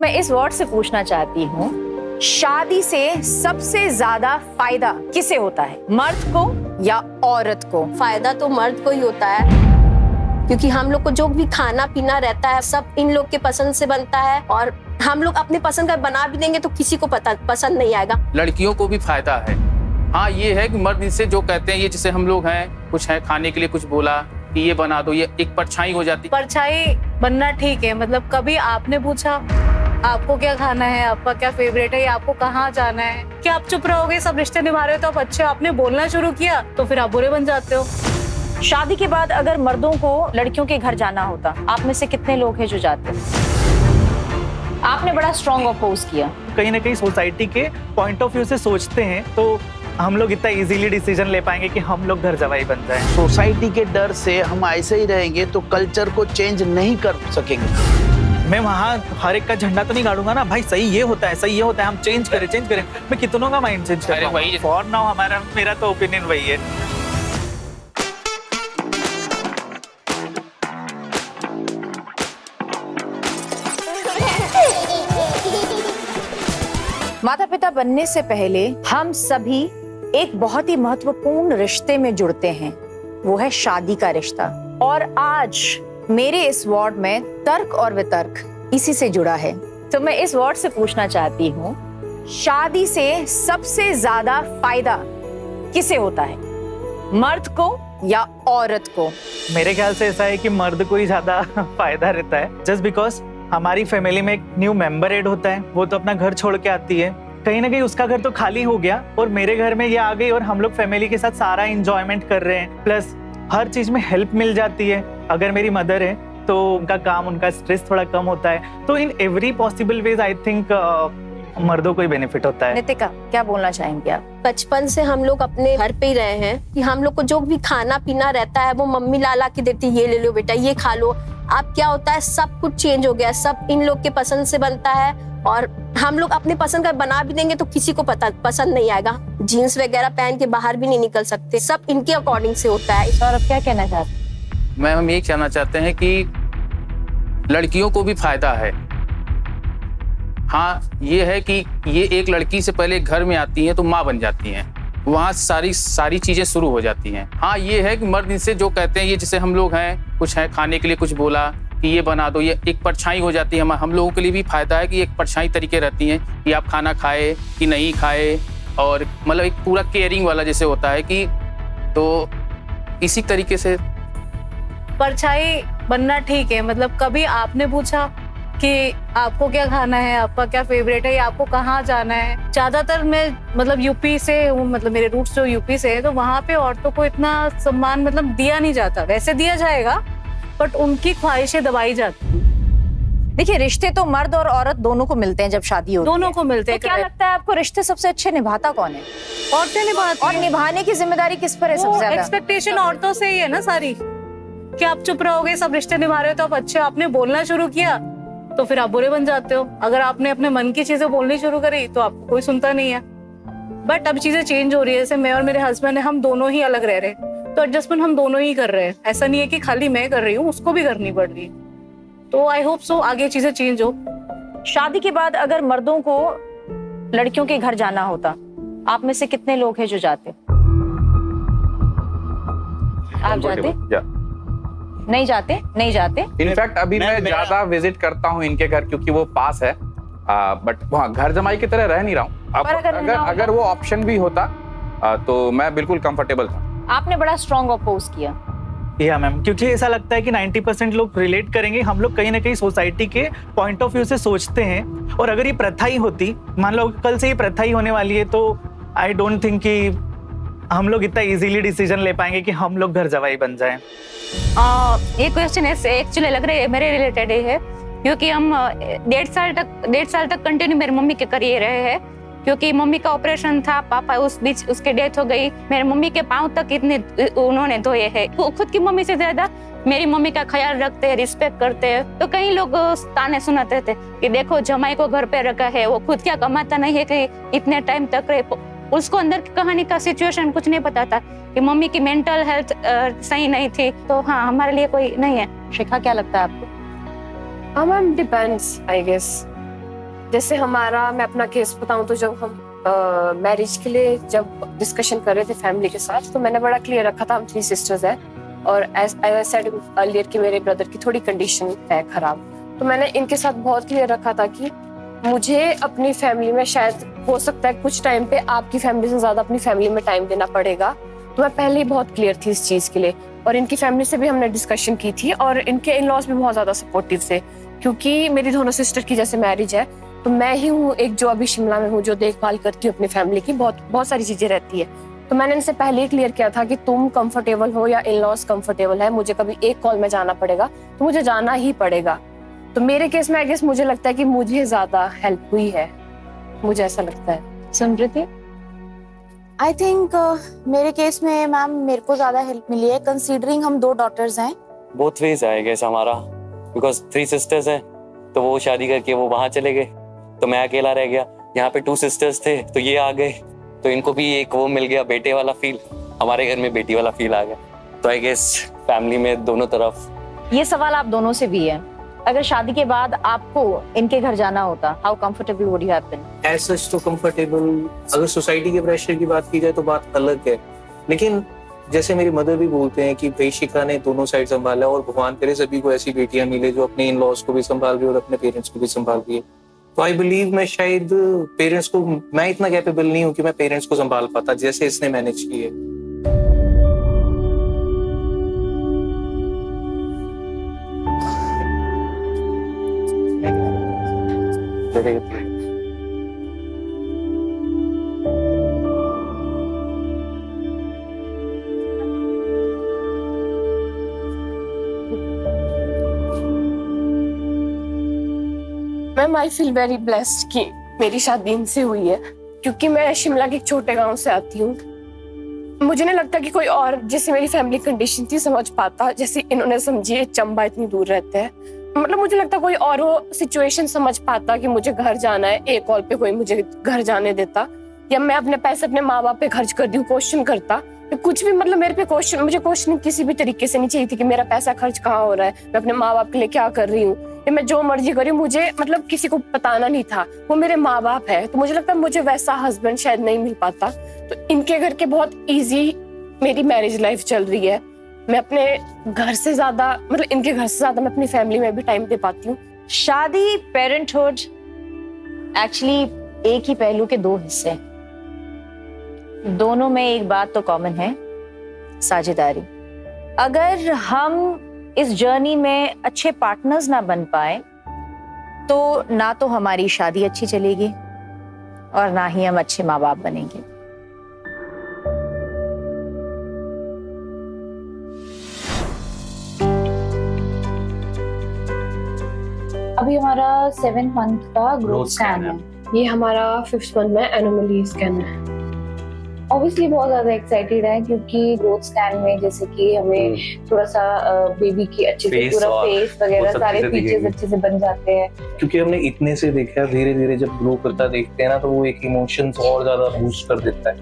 मैं इस वर्ड से पूछना चाहती हूँ, शादी से सबसे ज्यादा फायदा किसे होता है, मर्द को या औरत को? फायदा तो मर्द को ही होता है, क्योंकि हम लोग को जो भी खाना पीना रहता है सब इन लोग के पसंद से बनता है, और हम लोग अपनी पसंद का बना भी देंगे तो किसी को पसंद नहीं आएगा। लड़कियों को भी फायदा है। हाँ, ये है कि मर्द इनसे जो कहते हैं, ये जैसे हम लोग हैं, कुछ है खाने के लिए कुछ बोला कि ये बना दो, ये एक परछाई हो जाती। परछाई बनना ठीक है, मतलब कभी आपने पूछा आपको क्या खाना है, आपका क्या फेवरेट है, या आपको कहाँ जाना है? क्या आप चुप रहोगे? सब रिश्ते निभा रहे हो तो आप अच्छे हो, आपने बोलना शुरू किया तो फिर आप बुरे बन जाते हो। शादी के बाद अगर मर्दों को लड़कियों के घर जाना होता, आप में से कितने लोग हैं जो जाते? आपने बड़ा स्ट्रॉन्ग अपोज किया। कहीं ना कहीं सोसाइटी के पॉइंट ऑफ व्यू से सोचते हैं तो हम लोग इतना इजीली डिसीजन ले पाएंगे कि हम लोग घर जवाई बन जाएं। सोसाइटी के डर से हम ऐसे ही रहेंगे तो कल्चर को चेंज नहीं कर सकेंगे। मैं वहाँ हर एक का झंडा तो नहीं गाड़ूंगा ना, भाई सही ये होता है, सही ये होता है, हम चेंज करें। मैं कितनों का माइंड चेंज अरे वही करूँ? फॉर नाउ मेरा तो ओपिनियन वही है। माता पिता बनने से पहले हम सभी एक बहुत ही महत्वपूर्ण रिश्ते में जुड़ते हैं, वो है शादी का रिश्ता। और आज मेरे इस वार्ड में तर्क और वितर्क इसी से जुड़ा है। तो मैं इस वार्ड से पूछना चाहती हूँ, शादी से सबसे ज्यादा फायदा किसे होता है, मर्द को या औरत को? मेरे ख्याल से ऐसा है कि मर्द को ही ज्यादा फायदा रहता है, जस्ट बिकॉज हमारी फैमिली में एक न्यू मेंबर ऐड होता है, वो तो अपना घर छोड़ के आती है, कहीं ना कहीं उसका घर तो खाली हो गया और मेरे घर में ये आ गई और हम लोग फैमिली के साथ सारा एंजॉयमेंट कर रहे हैं, प्लस हर चीज में हेल्प मिल जाती है। अगर मेरी मदर है तो उनका काम, उनका स्ट्रेस थोड़ा कम होता है, तो in every possible ways I think मर्दों को ही बेनिफिट होता है। नितिका, क्या बोलना चाहेंगे आप? बचपन से हम लोग अपने घर पे ही रहे हैं कि हम लोग को जो भी खाना पीना रहता है वो मम्मी ला के देती, ये ले लो बेटा, ये खा लो। अब क्या होता है, सब कुछ चेंज हो गया, सब इन लोग के पसंद से बनता है, और हम लोग अपनी पसंद का बना भी देंगे तो किसी को पसंद नहीं आएगा। जीन्स वगैरह पहन के बाहर भी नहीं निकल सकते, सब इनके अकॉर्डिंग से होता है। और अब क्या कहना चाहते हैं? हम ये कहना चाहते हैं कि लड़कियों को भी फायदा है। हाँ, ये है कि ये एक लड़की से पहले घर में आती है तो माँ बन जाती हैं, वहाँ सारी चीजें शुरू हो जाती हैं। हाँ, ये है कि मर्द इनसे जो कहते हैं, ये जैसे हम लोग हैं, कुछ है खाने के लिए कुछ बोला कि ये बना दो, ये एक परछाई हो जाती है। हम लोगों के लिए भी फायदा है कि एक परछाई तरीके रहती हैं कि आप खाना खाए कि नहीं खाए, और मतलब एक पूरा केयरिंग वाला जैसे होता है कि, तो इसी तरीके से परछाई बनना ठीक है, मतलब कभी आपने पूछा कि आपको क्या खाना है, आपका क्या फेवरेट है, या आपको कहाँ जाना है? ज्यादातर मैं मतलब यूपी से हूँ, मतलब मेरे रूट्स जो यूपी से है, तो वहाँ पे औरतों को इतना सम्मान मतलब दिया नहीं जाता। वैसे दिया जाएगा बट उनकी ख्वाहिशें दबाई जाती। देखिए, रिश्ते तो मर्द और औरत दोनों को मिलते हैं जब शादी होती है। दोनों को मिलते हैं। तो क्या लगता है आपको, रिश्ते सबसे अच्छे निभाता कौन है? औरतें निभाती और हैं। निभाने की जिम्मेदारी किस पर है सबसे ज्यादा? एक्सपेक्टेशन औरतों से ही है ना सारी, कि आप चुप रहोगे, सब रिश्ते निभा रहे हो तो आप अच्छे हो, आपने बोलना शुरू किया तो फिर आप बुरे बन जाते हो। अगर आपने अपने मन की चीजें बोलनी शुरू करी तो आपको कोई सुनता नहीं है। बट अब चीजें चेंज हो रही है, जैसे मैं और मेरे हस्बैंड है, हम दोनों ही अलग रह रहे हैं, तो एडजस्टमेंट हम दोनों ही कर रहे हैं। ऐसा नहीं है कि खाली मैं कर रही हूँ, उसको भी करनी पड़ रही है। तो आई होप सो आगे चीजें चेंज हो। शादी के बाद अगर मर्दों को लड़कियों के घर जाना होता, आप में से कितने लोग हैं जो जाते? आप जाते? नहीं जाते? नहीं जाते? इनफैक्ट अभी मैं ज्यादा विजिट करता हूँ इनके घर, क्योंकि वो पास है, बट वहाँ घर जमाई की तरह रह नहीं रहा हूँ। अगर वो ऑप्शन भी होता तो मैं बिल्कुल कंफर्टेबल था। आपने बड़ा स्ट्रॉन्ग अपोज किया। या मैम, क्योंकि ऐसा लगता है कि 90% लोग रिलेट करेंगे। हम लोग कहीं ना कहीं सोसाइटी के पॉइंट ऑफ व्यू से सोचते हैं, और अगर ये प्रथा ही होती, मान लो कल से ये प्रथा ही होने वाली है, तो आई डोंट थिंक कि हम लोग इतना इजीली डिसीजन ले पाएंगे कि हम लोग घर जवाई बन जाएं। ये क्वेश्चन एक्चुअली लग रहा है मेरे रिलेटेड है, क्योंकि हम 1.5 साल तक कंटिन्यू मेरी मम्मी के कर ये रहे हैं, क्योंकि मम्मी का ऑपरेशन था, पापा उस बीच उसके डेथ हो गई। मेरे मम्मी के पाँव तक इतने उन्होंने धोए हैं। वो खुद की मम्मी से ज्यादा मेरी मम्मी का ख्याल रखते हैं, रिस्पेक्ट करते हैं। तो कई लोग ताने सुनाते थे कि देखो जमाई को घर पे रखा है, वो खुद क्या कमाता नहीं है कि इतने टाइम तक रहे। उसको अंदर की कहानी का सिचुएशन कुछ नहीं पता था कि मम्मी की मेंटल हेल्थ सही नहीं थी। तो हाँ, हमारे लिए कोई नहीं है। शिखा, क्या लगता है आपको? मैम डिपेंड्स आई गेस, जैसे हमारा, मैं अपना केस बताऊं तो जब हम मैरिज के लिए जब डिस्कशन कर रहे थे फैमिली के साथ, तो मैंने बड़ा क्लियर रखा था हम 3 सिस्टर्स हैं और एज आई सेड अर्लियर कि मेरे ब्रदर की थोड़ी कंडीशन है खराब, तो मैंने इनके साथ बहुत क्लियर रखा था कि मुझे अपनी फैमिली में शायद हो सकता है कुछ टाइम पे आपकी फैमिली से ज्यादा अपनी फैमिली में टाइम देना पड़ेगा। तो मैं पहले ही बहुत क्लियर थी इस चीज के लिए, और इनकी फैमिली से भी हमने डिस्कशन की थी और इनके इन लॉज भी बहुत ज्यादा सपोर्टिव थे, क्योंकि मेरी दोनों सिस्टर की जैसे मैरिज है तो मैं ही हूँ एक जो अभी शिमला में हूँ जो देखभाल करती हूँ अपनी फैमिली की, बहुत सारी चीजें रहती है। तो मैंने इनसे पहले ही क्लियर किया था कि तुम कंफर्टेबल हो या इन लॉज कंफर्टेबल है, मुझे कभी एक कॉल में जाना पड़ेगा तो मुझे जाना ही पड़ेगा। तो मेरे केस में आई गेस मुझे लगता है कि मुझे ज्यादा हेल्प हुई है, मुझे ऐसा लगता है। समृद्धि? आई थिंक मेरे केस में मैम मेरे को ज्यादा हेल्प मिली है, कंसीडरिंग हम 2 डॉटर्स हैं। बोथ वेज है गैस हमारा, बिकॉज 3 सिस्टर्स हैं तो वो शादी करके वो वहां चले गए तो मैं अकेला रह गया। यहाँ पे 2 सिस्टर्स थे तो ये आ गए, तो इनको भी एक वो मिल गया बेटे वाला फील, हमारे घर में बेटी वाला फील आ गया। तो आई गेस फैमिली में दोनों तरफ। ये सवाल आप दोनों से भी है, अगर शादी के बाद आपको इनके घर जाना होता, how comfortable would you have been? As such तो कंफर्टेबल, अगर सोसाइटी के प्रेशर की बात की जाए तो बात अलग है, लेकिन जैसे मेरी मदर भी बोलते हैं कि भाई शिखा ने दोनों साइड संभाला और भगवान करे सभी को ऐसी बेटियां मिले जो अपने इन लॉज को भी संभाल रही है और अपने पेरेंट्स को भी संभाल रही है। तो आई बिलीव मैं शायद पेरेंट्स को, मैं इतना कैपेबल नहीं हूँ कि मैं पेरेंट्स को संभाल पाता जैसे इसने मैनेज की है। Ma'am I feel very blessed कि मेरी शादी इनसे हुई है, क्योंकि मैं शिमला के एक छोटे गांव से आती हूँ। मुझे नहीं लगता कि कोई और जैसे मेरी फैमिली कंडीशन थी समझ पाता जैसे इन्होंने समझी है। चंबा इतनी दूर रहते हैं, मतलब मुझे लगता कोई और वो सिचुएशन समझ पाता कि मुझे घर जाना है, एक कॉल पे कोई मुझे घर जाने देता, या मैं अपने पैसे अपने माँ बाप पे खर्च कर दूं, क्वेश्चन करता कुछ भी, मतलब मेरे पे क्वेश्चन, मुझे क्वेश्चन किसी भी तरीके से नहीं चाहिए थी कि मेरा पैसा खर्च कहाँ हो रहा है, मैं अपने माँ बाप के लिए क्या कर रही हूँ, या मैं जो मर्जी करी, मुझे मतलब किसी को बताना नहीं था, वो मेरे माँ बाप है। तो मुझे लगता है मुझे वैसा हस्बैंड शायद नहीं मिल पाता। तो इनके घर के बहुत इजी मेरी मैरिज लाइफ चल रही है। मैं अपने घर से ज्यादा, मतलब इनके घर से ज्यादा मैं अपनी फैमिली में भी टाइम दे पाती हूँ। शादी, पेरेंटहुड एक्चुअली एक ही पहलू के 2 हिस्से, दोनों में एक बात तो कॉमन है, साझेदारी। अगर हम इस जर्नी में अच्छे पार्टनर्स ना बन पाए तो ना तो हमारी शादी अच्छी चलेगी और ना ही हम अच्छे माँ बाप बनेंगे। अभी हमारा 7 मंथ का ग्रोथ स्कैन है। ये हमारा 5th मंथ में एनोमली स्कैन है। ऑब्वियसली बहुत ज्यादा एक्साइटेड है क्योंकि ग्रोथ स्कैन में जैसे कि हमें थोड़ा सा बेबी की अच्छे से पूरा फेस वगैरह सारे फीचर्स अच्छे से बन जाते हैं, क्योंकि हमने इतने से देखा, धीरे धीरे जब ग्रो करता देखते हैं ना तो वो एक इमोशंस और ज्यादा बूस्ट कर देता है।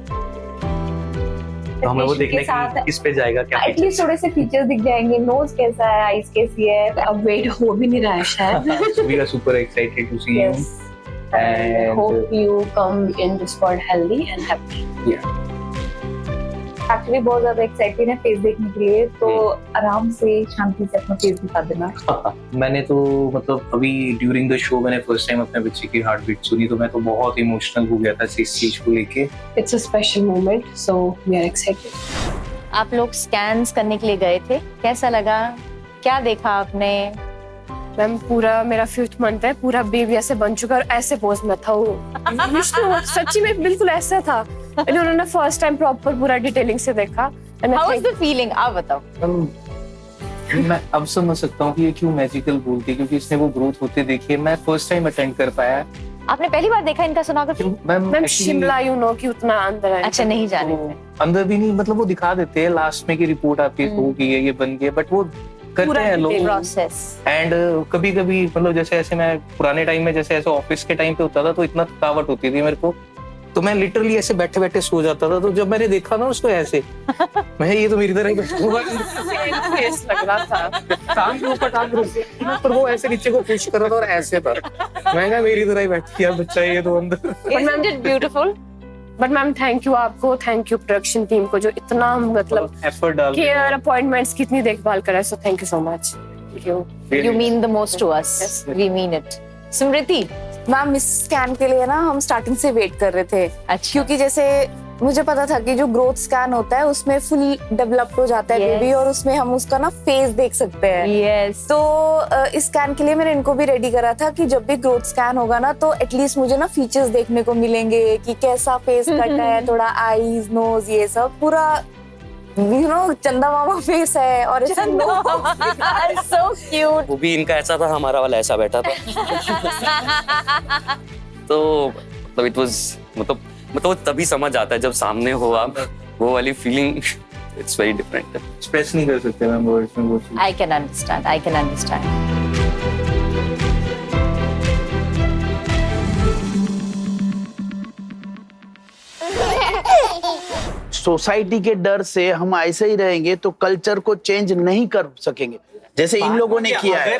तो हमें वो देखने की इस पे जाएगा क्या, एटलीस्ट थोड़े से फीचर्स दिख जाएंगे, नोज कैसा है, आईज कैसी है। अब वेट हो भी नहीं रहा है शायद। We are super excited to see you and hope you come in this world healthy and happy. Actually बहुत ज्यादा एक्साइटेड है फेस देखने के लिए, तो आराम से शांति से अपना फेस दिखा देना। मैंने तो मतलब अभी ड्यूरिंग द शो मैंने फर्स्ट टाइम अपने बच्चे की हार्ट बीट सुनी तो मैं तो बहुत इमोशनल हो गया था इस चीज को लेके। It's a special moment, so we are excited. आप लोग स्कैन्स करने के लिए गए थे, कैसा लगा, क्या देखा आपने? मैम पूरा मेरा 5th मंथ है, पूरा बेबी ऐसे बन चुका और ऐसे पोज में था वो। सच्ची में बिल्कुल ऐसा था। इन्होंने फर्स्ट टाइम प्रॉपर पूरा डिटेलिंग से देखा। How is the feeling? आप बताओ। मैं अब समझ सकता हूँ कि ये क्यों मैजिकल बोलती है, क्योंकि इसने वो ग्रोथ होते देखी है। मैं फर्स्ट टाइम अटेंड कर पाया। आपने पहली बार देखा इनका sonography? Ma'am Shimla you know कि उतना अंदर है। अच्छा, नहीं जाने थे। अंदर भी नहीं, मतलब वो दिखा देते हैं लास्ट में की रिपोर्ट आपकी हो गई है, ये बन गया, बट वो करते हैं लोग प्रोसेस। एंड कभी कभी मतलब जैसे ऐसे मैं पुराने टाइम में जैसे ऐसे ऑफिस के टाइम पे होता था तो इतना थकावट होती थी मेरे को, तो मैं लिटरली ऐसे बैठे बैठे सो जाता था। तो जब मैंने देखा ना उसको ऐसे, मैं ये तो मेरी तरह ही फेस लग रहा था। टांग के ऊपर टांग रखी, पर वो ऐसे नीचे को पुश कर रहा था और ऐसे था। मैं कहा मेरी तरह ही बैठी है बच्चा ये तो अंदर। But ma'am did beautiful. But ma'am thank you आपको, थैंक यू प्रोडक्शन टीम को जो इतना मतलब एफर्ट डाल केयर, अपॉइंटमेंट्स की इतनी देखभाल करा, so thank you so much. Thank you. You mean the most to us. We mean it. Smriti, ma'am इस स्कैन के लिए ना हम स्टार्टिंग से वेट कर रहे थे। अच्छा। क्योंकि जैसे मुझे पता था कि जो ग्रोथ स्कैन होता है उसमें फुल डेवलप्ड हो जाता है Yes. बेबी, और उसमें हम उसका ना फेस देख सकते हैं। Yes. तो इस स्कैन के लिए मैंने इनको भी रेडी करा था कि जब भी ग्रोथ स्कैन होगा ना तो एटलीस्ट मुझे ना फीचर्स देखने को मिलेंगे कि कैसा फेस कट है, थोड़ा आईज, नोज, ये सब पूरा चंदा मामा फेस है। और so cute. वो भी इनका ऐसा था, हमारा वाला ऐसा बैठा था। तो मतलब इट वाज मतलब तभी समझ आता है जब सामने हो आप, वो वाली feeling it's very different. Express नहीं कर सकते मैम वर्ड्स में वो चीज। I can understand. I can understand. Society के डर से हम ऐसे ही रहेंगे तो कल्चर को चेंज नहीं कर सकेंगे, जैसे इन लोगों ने किया है।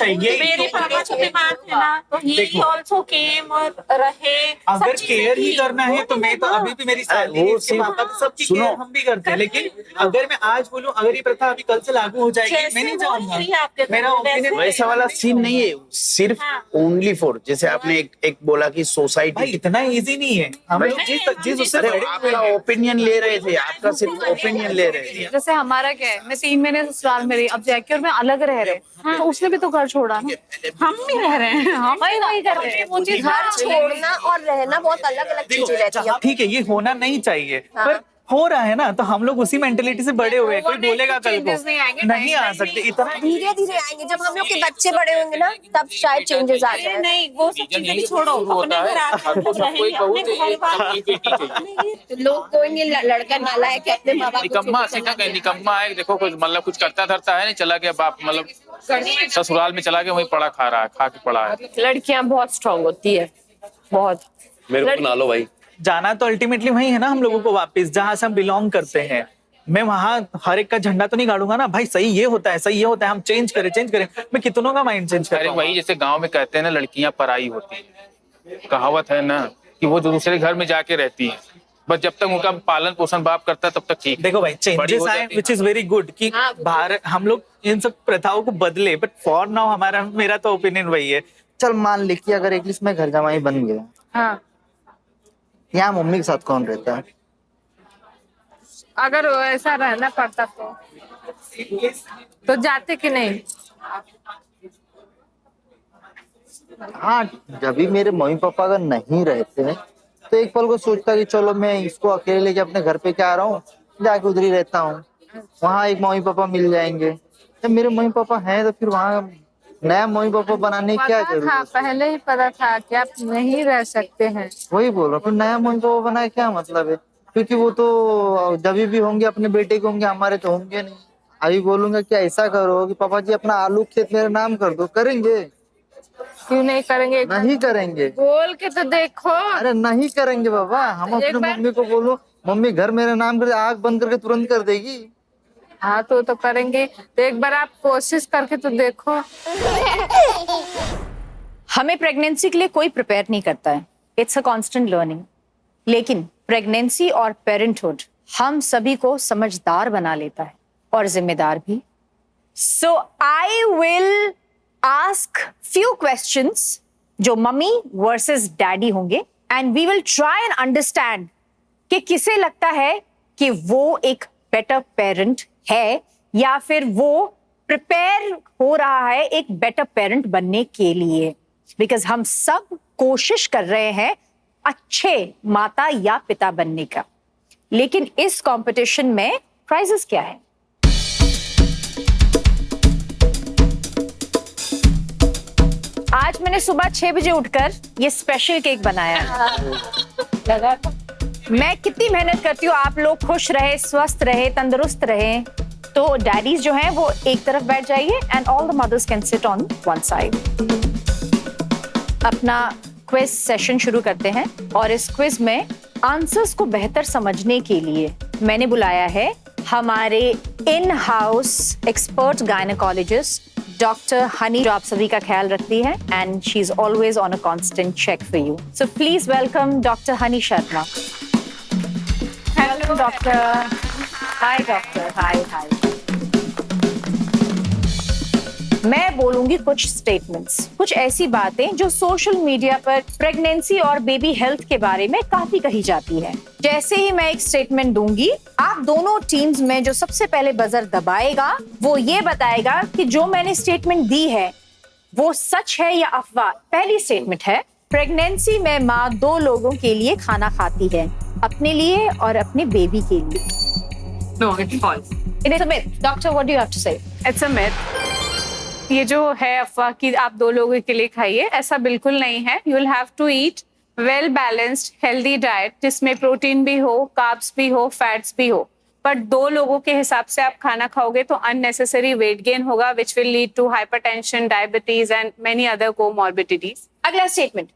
मेरे पापा जो बीमार थे ना तो ही ऑल्सो केम और रहे। अगर केयर ही करना है तो मैं तो अभी भी मेरी सैलरी वो इसके पापा की सबकी सुनो। केयर हम भी करते हैं, लेकिन अगर मैं आज बोलूं अगर ये प्रथा अभी कल से लागू हो जाएगी मैं नहीं जाऊंगा। मेरा ओपिनियन वैसा वाला सीन नहीं है, सिर्फ ओनली फॉर, जैसे आपने एक बोला कि भाई सोसाइटी। इतना इजी नहीं है। हम लोग जिस उससे अरे बड़े आपका ओपिनियन ले रहे थे, आपका सिर्फ ओपिनियन ले रहे थे। जैसे हमारा क्या है, मैं 3 महीने ससुराल में रही, अब जैकी और मैं अलग रह रहे हैं, तो उसने भी तो घर छोड़ा ना, हम भी रह रहे हैं, हम वही कर रहे हैं। वो चीज घर छोड़ना और रहना बहुत अलग अलग चीजें रहती है। ठीक है ये होना नहीं चाहिए, पर हो रहा है ना, तो हम लोग उसी मेंटेलिटी से बड़े हुए हैं। कोई बोलेगा कल को नहीं आ सकते, इतना धीरे धीरे आएंगे, जब हम लोग के बच्चे बड़े होंगे ना तब शायद चेंजेस आ जाए। नहीं वो सब चीजें भी छोड़ो, अपने घर आके रहेंगे, अपने घर वाले लोग कहेंगे लड़का नालायक है, अपने माँ बाप निकम्मा सीधा कहीं निकम्मा है। देखो कुछ मतलब कुछ करता धरता है नहीं, चला गया बाप मतलब ससुराल में चला गया, वहीं पड़ा खा रहा है, खा के पड़ा है। लड़कियां बहुत स्ट्रांग होती है, बहुत। मेरे को ना लो भाई। जाना तो अल्टीमेटली वही है ना हम लोगों को वापस, जहां से हम बिलोंग करते हैं। मैं वहां हर एक का झंडा तो नहीं गाड़ूंगा ना भाई, सही ये होता है, सही ये होता है, हम चेंज करें। मैं कितनों का माइंड चेंज अरे करूँ। वही जैसे गांव में कहते हैं ना, लड़कियां पराई होती हैं, कहावत है ना कि वो दूसरे घर में जाके रहती है, बस जब तक उनका पालन पोषण बाप करता है तब तक ठीक। देखो भाई चेंजेस आए विच इज वेरी गुड कि भारत हम लोग इन सब प्रथाओं को बदले, बट फॉर नाउ मेरा तो ओपिनियन वही है। चल मान ली कि अगर एटलीस्ट मैं घर जमाई बन गया, हाँ, यहाँ मम्मी के साथ कौन रहता है? अगर ऐसा रहना पड़ता तो जाते कि नहीं? हाँ, जब भी मेरे मम्मी पापा अगर नहीं रहते हैं तो एक पल को सोचता कि चलो मैं इसको अकेले लेके अपने घर पे क्या आ रहा हूँ, जाके उधर ही रहता हूँ, वहाँ एक मम्मी पापा मिल जाएंगे। जब मेरे मम्मी पापा हैं तो फिर वहाँ नया मम्मी पापा बनाने की क्या जरूरत है? पहले ही पता था कि आप नहीं रह सकते हैं। वही बोल रहा हूँ, फिर नया मम्मी पापा बनाए क्या मतलब है? क्योंकि वो तो जब भी होंगे अपने बेटे के होंगे, हमारे तो होंगे नहीं। अभी बोलूंगा कि ऐसा करो कि पापा जी अपना आलू खेत मेरे नाम कर दो, करेंगे? क्यों नहीं करेंगे? नहीं करेंगे। बोल के तो देखो। अरे नहीं करेंगे बाबा, हम अपने मम्मी को बोलो मम्मी घर मेरे नाम कर, आग बंद करके तुरंत कर देगी। हाँ तो करेंगे, तो एक बार आप कोशिश करके तो देखो। हमें प्रेगनेंसी के लिए कोई प्रिपेयर नहीं करता है, इट्स अ कांस्टेंट लर्निंग। लेकिन प्रेगनेंसी और पेरेंटहुड हम सभी को समझदार बना लेता है और जिम्मेदार भी। So I will ask few questions जो मम्मी वर्सेस डैडी होंगे, and we will try and understand कि किसे लगता है कि वो एक बेटर पेरेंट है या फिर वो प्रिपेयर हो रहा है एक बेटर पेरेंट बनने के लिए। बिकॉज हम सब कोशिश कर रहे हैं अच्छे माता या पिता बनने का। लेकिन इस कंपटीशन में प्राइजेस क्या है? आज मैंने सुबह 6 बजे उठकर ये स्पेशल केक बनाया। लगा मैं कितनी मेहनत करती हूँ, आप लोग खुश रहे, स्वस्थ रहे, तंदुरुस्त रहे। तो डैडीज जो हैं वो एक तरफ बैठ जाइए and all the mothers can sit on one side. अपना क्विज सेशन शुरू करते हैं और इस क्विज में आंसर्स को बेहतर समझने के लिए मैंने बुलाया है हमारे in house expert gynaecologist doctor Honey जो आप सभी का ख्याल रखती है and she is always on a constant check for you. So please welcome doctor Honey Sharma. Hello doctor. Hi doctor. Hi hi. मैं बोलूंगी कुछ स्टेटमेंट्स, कुछ ऐसी बातें जो सोशल मीडिया पर प्रेगनेंसी और बेबी हेल्थ के बारे में काफी कही जाती है. जैसे ही मैं एक स्टेटमेंट दूंगी, आप दोनों टीम्स में जो सबसे पहले बजर दबाएगा वो ये बताएगा कि जो मैंने स्टेटमेंट दी है वो सच है या अफवाह. पहली स्टेटमेंट है, प्रेगनेंसी में माँ 2 लोगों के लिए खाना खाती है, अपने लिए और अपने बेबी के लिए. No, it's false. It is a myth. Doctor, what do you have to say? It's a myth. ये जो है अफवाह कि आप 2 लोगों के लिए खाइए, ऐसा बिल्कुल नहीं है. You will have to eat well balanced, healthy diet जिसमें प्रोटीन भी हो, कार्ब्स भी हो, फैट्स भी हो. पर 2 लोगों के हिसाब से आप खाना खाओगे तो unnecessary weight gain होगा, which will lead to hypertension, diabetes and many other comorbidities. अगला स्टेटमेंट,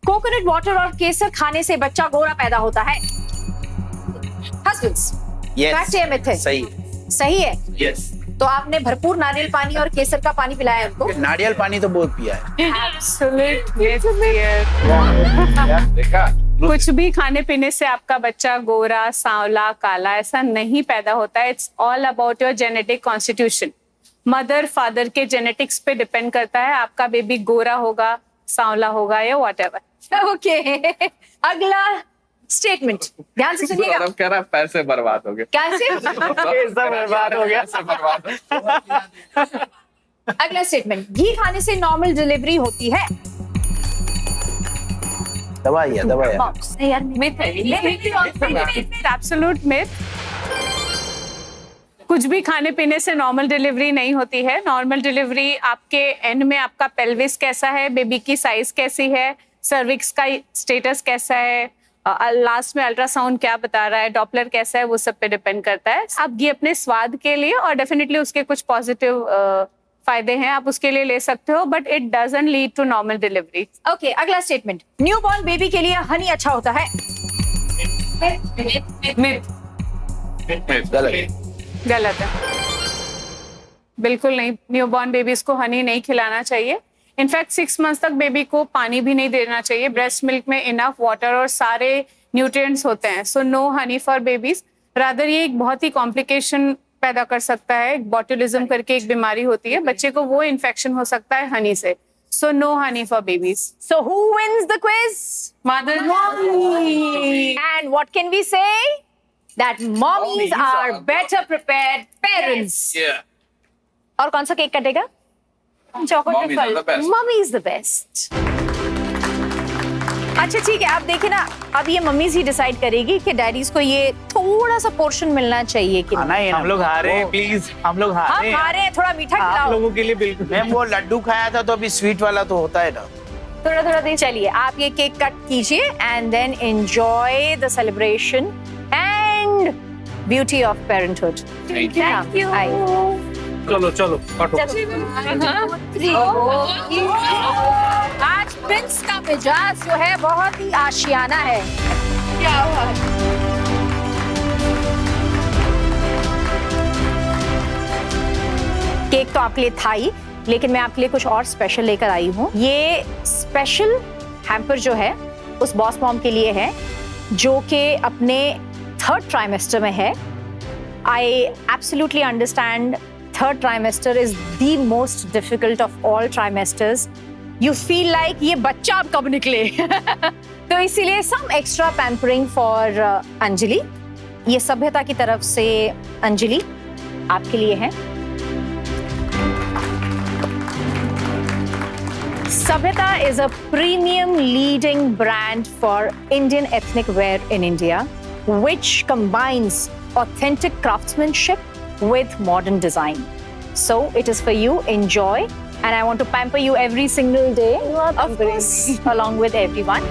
कोकोनट वाटर और केसर खाने से बच्चा गोरा पैदा होता है. हस्बैंड्स, फैक्ट है मिथ है? सही. सही है. यस. तो आपने भरपूर नारियल पानी और केसर का पानी पिलाया उनको? नारियल पानी तो बहुत पिया है. देखा, कुछ भी खाने पीने से आपका बच्चा गोरा, सांवला, काला ऐसा नहीं पैदा होता है. It's all about your genetic constitution. Mother father के जेनेटिक्स पे डिपेंड करता है आपका बेबी गोरा होगा, सांवला होगा या व्हाटएवर. ओके. अगला स्टेटमेंट ध्यान से सुनिएगा. सौरभ कह रहा है पैसे बर्बाद हो गए. कैसे? पैसा बर्बाद हो गया. पैसे बर्बाद हो गए. अगला स्टेटमेंट, घी खाने से नॉर्मल डिलीवरी होती है. दवाइयाँ. नहीं यार, मिथ है. Absolute myth. कुछ भी खाने पीने से नॉर्मल डिलीवरी नहीं होती है. नॉर्मल डिलीवरी आपके एंड में आपका पेल्विस कैसा है, बेबी की साइज कैसी है, सर्विक्स का स्टेटस कैसा है, लास्ट में अल्ट्रासाउंड क्या बता रहा है, डॉपलर कैसा है, वो सब पे डिपेंड करता है. आप ये अपने स्वाद के लिए और डेफिनेटली उसके कुछ पॉजिटिव फायदे हैं, आप उसके लिए ले सकते हो, but it doesn't lead to normal delivery. Okay. अगला स्टेटमेंट, न्यूबॉर्न बेबी के लिए हनी अच्छा होता है. गलत है. बिल्कुल नहीं. न्यूबॉर्न बेबीज को हनी नहीं खिलाना चाहिए. इनफैक्ट 6 मंथ्स तक बेबी को पानी भी नहीं देना चाहिए. ब्रेस्ट मिल्क में इनफ वाटर और सारे न्यूट्रिएंट्स होते हैं. So no honey for babies. Rather ये एक बहुत ही कॉम्प्लिकेशन पैदा कर सकता है. बॉटुलिज्म करके एक बीमारी होती है, बच्चे को वो इन्फेक्शन हो सकता है हनी से. So no honey for babies. So who wins the quiz? Mother. And what can we say? That mommies are better prepared parents. Yeah. और कौन सा केक कटेगा? Mommies are the best. Mummy is the best. अच्छा ठीक है, आप देखिए ना, अब ये मम्मीज ही डिसाइड करेगी कि डैडीज को ये थोड़ा सा पोर्शन मिलना चाहिए कि नहीं. हम लोग हारे हैं, प्लीज. हम लोग हारे हैं. हम हारे हैं, थोड़ा मीठा आप खिलाओ. लोगों के लिए बिल्कुल. मैम वो लड्डू खाया था तो अभी स्वीट वाला तो होता है ना. थोड़ा थोड़ा दे. चलिए आप ये केक कट कीजिए and then enjoy the celebration and beauty of parenthood. Thank you. चलो चलो काटो. आज प्रिंस का मिजाज जो है बहुत ही आशियाना है. क्या हुआ? केक तो आपके लिए था ही, लेकिन मैं आपके लिए कुछ और स्पेशल लेकर आई हूँ. ये स्पेशल हैम्पर जो है उस बॉस मॉम के लिए है जो कि अपने 3rd ट्राइमेस्टर में है. I absolutely understand. 3rd trimester is the most difficult of all trimesters. You feel like ये बच्चा अब कब निकले. तो इसीलिए some extra pampering for Anjali. ये सभ्यता की तरफ से अंजलि आपके लिए है. Sabhyata is a premium leading brand for Indian ethnic wear in India, which combines authentic craftsmanship with modern design. So it is for you. Enjoy, and I want to pamper you every single day, of course, along with everyone.